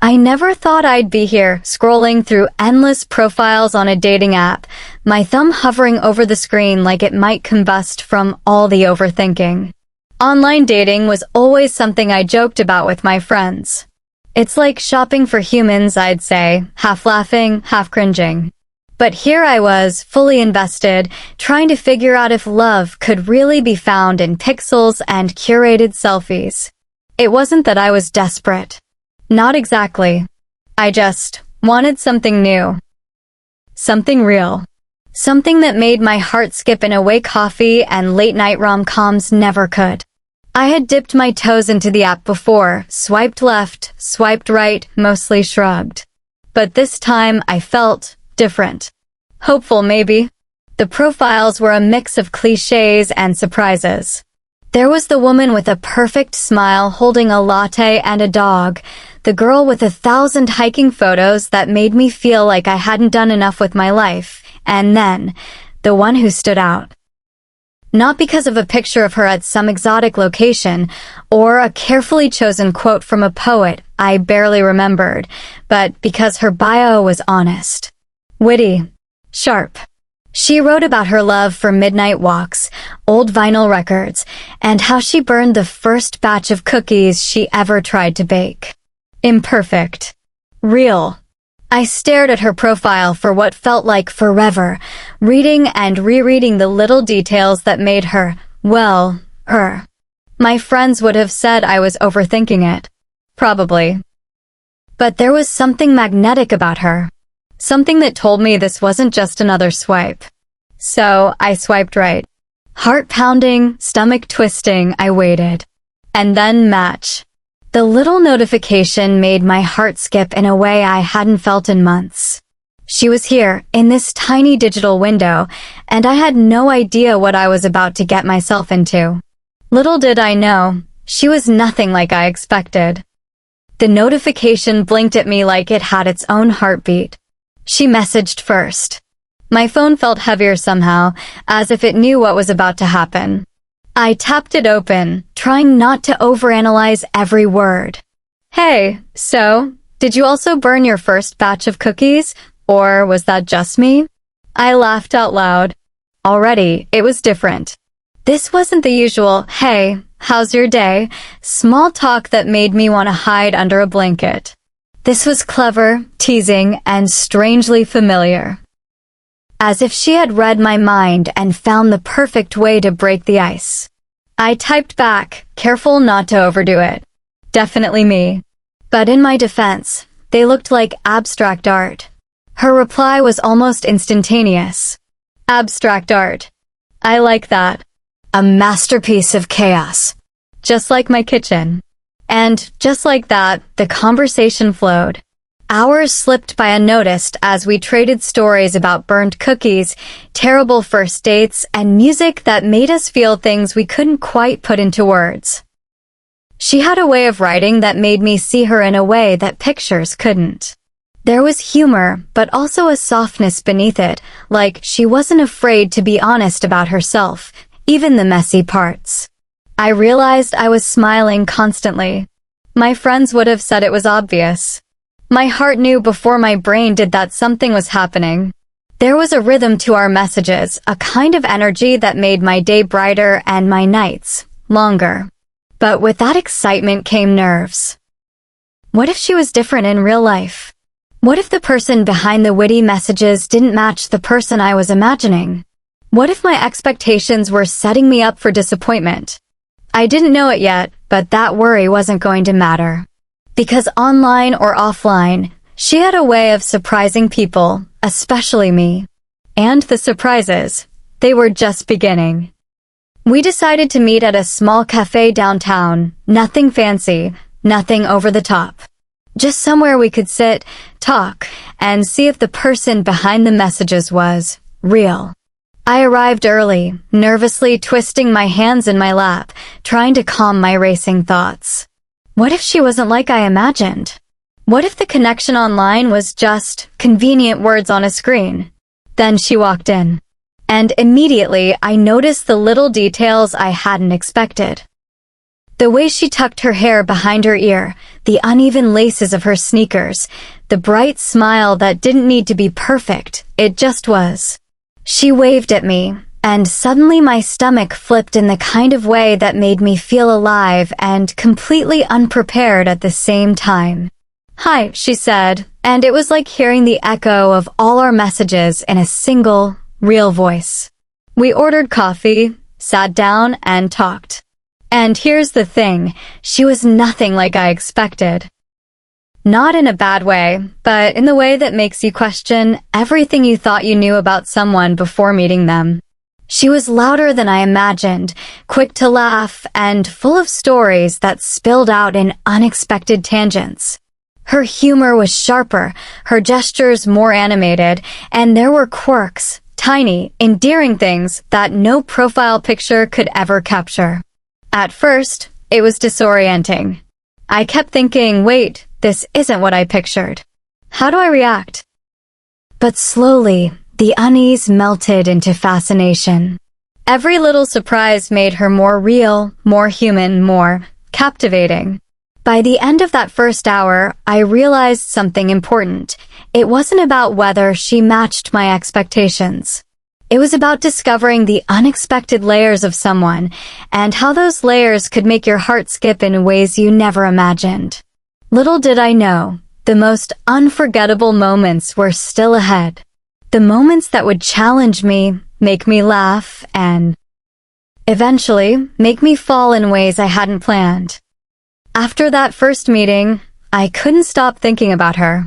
I never thought I'd be here, scrolling through endless profiles on a dating app, my thumb hovering over the screen like it might combust from all the overthinking. Online dating was always something I joked about with my friends. It's like shopping for humans, I'd say, half laughing, half cringing. But here I was, fully invested, trying to figure out if love could really be found in pixels and curated selfies. It wasn't that I was desperate. Not exactly. I just wanted something new. Something real. Something that made my heart skip in a way coffee and late-night rom-coms never could. I had dipped my toes into the app before, swiped left, swiped right, mostly shrugged. But this time I felt different. Hopeful, maybe. The profiles were a mix of cliches and surprises. There was the woman with a perfect smile holding a latte and a dog, the girl with 1,000 hiking photos that made me feel like I hadn't done enough with my life, and then, the one who stood out. Not because of a picture of her at some exotic location, or a carefully chosen quote from a poet I barely remembered, but because her bio was honest. Witty. Sharp. She wrote about her love for midnight walks, old vinyl records, and how she burned the first batch of cookies she ever tried to bake. Imperfect. Real. I stared at her profile for what felt like forever, reading and rereading the little details that made her, well, her. My friends would have said I was overthinking it. Probably. But there was something magnetic about her. Something that told me this wasn't just another swipe. So I swiped right. Heart pounding, stomach twisting, I waited. And then match. The little notification made my heart skip in a way I hadn't felt in months. She was here, in this tiny digital window, and I had no idea what I was about to get myself into. Little did I know, she was nothing like I expected. The notification blinked at me like it had its own heartbeat. She messaged first. My phone felt heavier somehow, as if it knew what was about to happen. I tapped it open, trying not to overanalyze every word. Hey, so, did you also burn your first batch of cookies, or was that just me? I laughed out loud. Already, it was different. This wasn't the usual, hey, how's your day, small talk that made me want to hide under a blanket. This was clever, teasing, and strangely familiar. As if she had read my mind and found the perfect way to break the ice. I typed back, careful not to overdo it. Definitely me. But in my defense, they looked like abstract art. Her reply was almost instantaneous. Abstract art. I like that. A masterpiece of chaos. Just like my kitchen. And, just like that, the conversation flowed. Hours slipped by unnoticed as we traded stories about burned cookies, terrible first dates, and music that made us feel things we couldn't quite put into words. She had a way of writing that made me see her in a way that pictures couldn't. There was humor, but also a softness beneath it, like she wasn't afraid to be honest about herself, even the messy parts. I realized I was smiling constantly. My friends would have said it was obvious. My heart knew before my brain did that something was happening. There was a rhythm to our messages, a kind of energy that made my day brighter and my nights longer. But with that excitement came nerves. What if she was different in real life? What if the person behind the witty messages didn't match the person I was imagining? What if my expectations were setting me up for disappointment? I didn't know it yet, but that worry wasn't going to matter. Because online or offline, she had a way of surprising people, especially me. And the surprises, they were just beginning. We decided to meet at a small cafe downtown, nothing fancy, nothing over the top. Just somewhere we could sit, talk, and see if the person behind the messages was real. I arrived early, nervously twisting my hands in my lap, trying to calm my racing thoughts. What if she wasn't like I imagined? What if the connection online was just convenient words on a screen? Then she walked in. And immediately I noticed the little details I hadn't expected. The way she tucked her hair behind her ear, the uneven laces of her sneakers, the bright smile that didn't need to be perfect, it just was. She waved at me, and suddenly my stomach flipped in the kind of way that made me feel alive and completely unprepared at the same time. "Hi," she said, and it was like hearing the echo of all our messages in a single, real voice. We ordered coffee, sat down, and talked. And here's the thing, she was nothing like I expected. Not in a bad way, but in the way that makes you question everything you thought you knew about someone before meeting them. She was louder than I imagined, quick to laugh, and full of stories that spilled out in unexpected tangents. Her humor was sharper, her gestures more animated, and there were quirks, tiny, endearing things that no profile picture could ever capture. At first, it was disorienting. I kept thinking, wait, this isn't what I pictured. How do I react? But slowly, the unease melted into fascination. Every little surprise made her more real, more human, more captivating. By the end of that first hour, I realized something important. It wasn't about whether she matched my expectations. It was about discovering the unexpected layers of someone and how those layers could make your heart skip in ways you never imagined. Little did I know, the most unforgettable moments were still ahead. The moments that would challenge me, make me laugh, and eventually make me fall in ways I hadn't planned. After that first meeting, I couldn't stop thinking about her.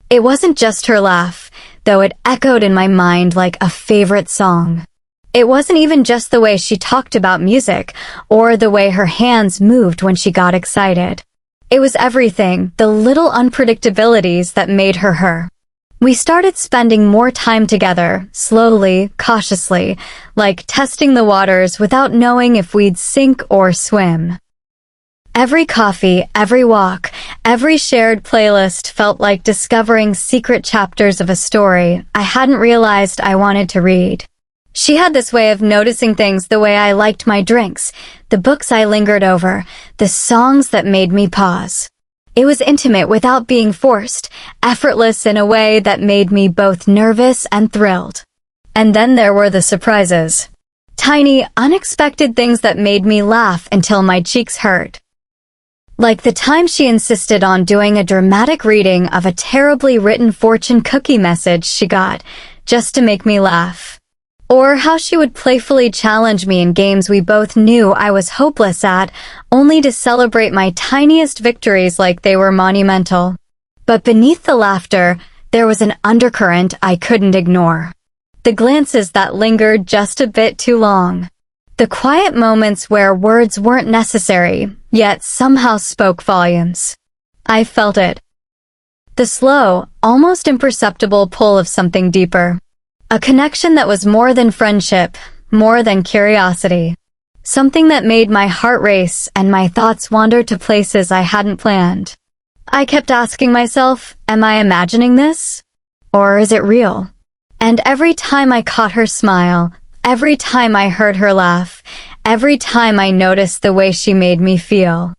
It wasn't just her laugh, though it echoed in my mind like a favorite song. It wasn't even just the way she talked about music, or the way her hands moved when she got excited. It was everything, the little unpredictabilities that made her her. We started spending more time together, slowly, cautiously, like testing the waters without knowing if we'd sink or swim. Every coffee, every walk, every shared playlist felt like discovering secret chapters of a story I hadn't realized I wanted to read. She had this way of noticing things the way I liked my drinks, the books I lingered over, the songs that made me pause. It was intimate without being forced, effortless in a way that made me both nervous and thrilled. And then there were the surprises. Tiny, unexpected things that made me laugh until my cheeks hurt. Like the time she insisted on doing a dramatic reading of a terribly written fortune cookie message she got, just to make me laugh. Or how she would playfully challenge me in games we both knew I was hopeless at, only to celebrate my tiniest victories like they were monumental. But beneath the laughter, there was an undercurrent I couldn't ignore. The glances that lingered just a bit too long. The quiet moments where words weren't necessary, yet somehow spoke volumes. I felt it. The slow, almost imperceptible pull of something deeper. A connection that was more than friendship, more than curiosity. Something that made my heart race and my thoughts wander to places I hadn't planned. I kept asking myself, am I imagining this? Or is it real? And every time I caught her smile, every time I heard her laugh, every time I noticed the way she made me feel,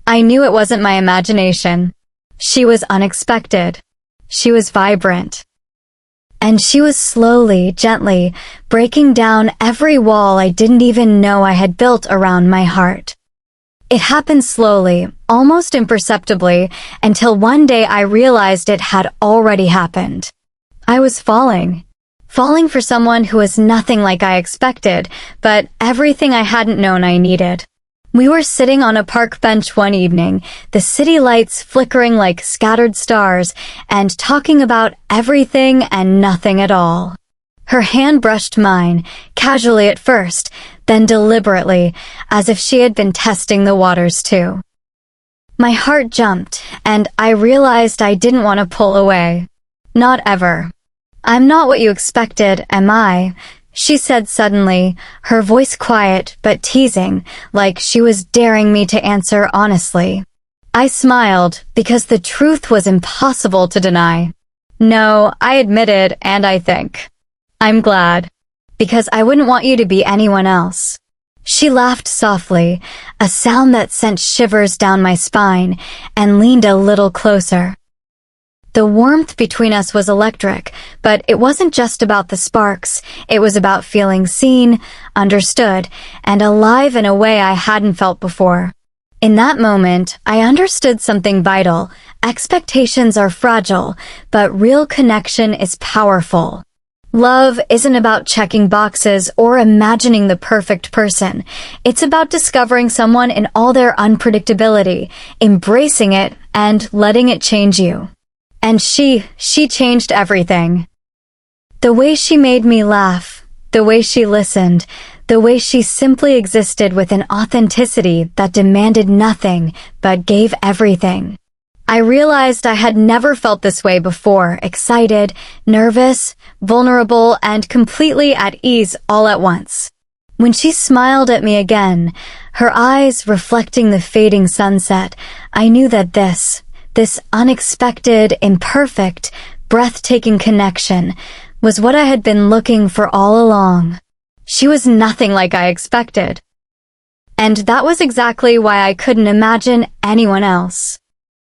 I knew it wasn't my imagination. She was unexpected. She was vibrant. And she was slowly, gently, breaking down every wall I didn't even know I had built around my heart. It happened slowly, almost imperceptibly, until one day I realized it had already happened. I was falling. Falling for someone who was nothing like I expected, but everything I hadn't known I needed. We were sitting on a park bench one evening, the city lights flickering like scattered stars, and talking about everything and nothing at all. Her hand brushed mine, casually at first, then deliberately, as if she had been testing the waters too. My heart jumped, and I realized I didn't want to pull away. Not ever. "I'm not what you expected, am I?" she said suddenly, her voice quiet but teasing, like she was daring me to answer honestly. I smiled, because the truth was impossible to deny. "No," I admitted, "and I think. I'm glad. Because I wouldn't want you to be anyone else." She laughed softly, a sound that sent shivers down my spine, and leaned a little closer. The warmth between us was electric, but it wasn't just about the sparks. It was about feeling seen, understood, and alive in a way I hadn't felt before. In that moment, I understood something vital. Expectations are fragile, but real connection is powerful. Love isn't about checking boxes or imagining the perfect person. It's about discovering someone in all their unpredictability, embracing it, and letting it change you. And she changed everything. The way she made me laugh, the way she listened, the way she simply existed with an authenticity that demanded nothing but gave everything. I realized I had never felt this way before, excited, nervous, vulnerable, and completely at ease all at once. When she smiled at me again, her eyes reflecting the fading sunset, I knew that this unexpected, imperfect, breathtaking connection was what I had been looking for all along. She was nothing like I expected. And that was exactly why I couldn't imagine anyone else.